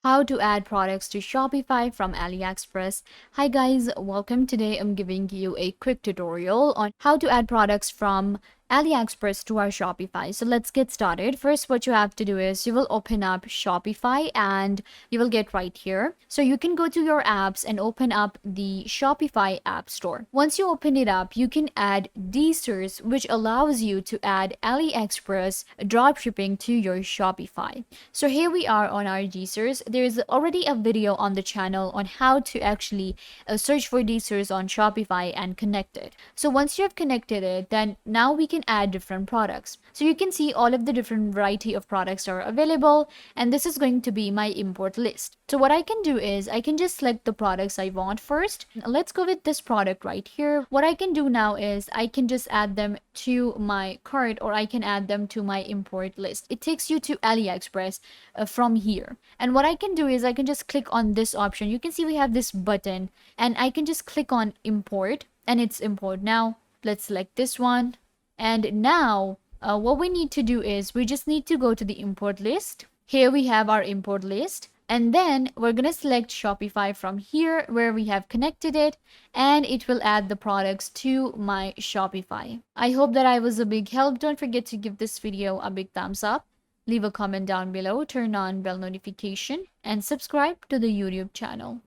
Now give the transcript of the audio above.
How to add products to Shopify from AliExpress. Hi guys, welcome. Today I'm giving you a quick tutorial on how to add products from AliExpress to our Shopify. So let's get started. First, what you have to do is you will open up Shopify and you will get right here. So you can go to your apps and open up the Shopify app store. Once you open it up, you can add desers, which allows you to add AliExpress dropshipping to your Shopify. So here we are on our desers. There's already a video on the channel on how to actually search for desers on Shopify and connect it. So once you have connected it, then now we can add different products. So you can see all of the different variety of products are available, and this is going to be my import list. So what I can do is I can just select the products I want first. Let's go with this product right here. What I can do now is I can just add them to my cart, or I can add them to my import list. It takes you to AliExpress from here. And what I can do is I can just click on this option. You can see we have this button and I can just click on import, and it's import now. Let's select this one. And now what we need to do is we just need to go to the import list. Here we have our import list. And then we're going to select Shopify from here where we have connected it, and it will add the products to my Shopify. I hope that I was a big help. Don't forget to give this video a big thumbs up. Leave a comment down below, turn on bell notification, and subscribe to the YouTube channel.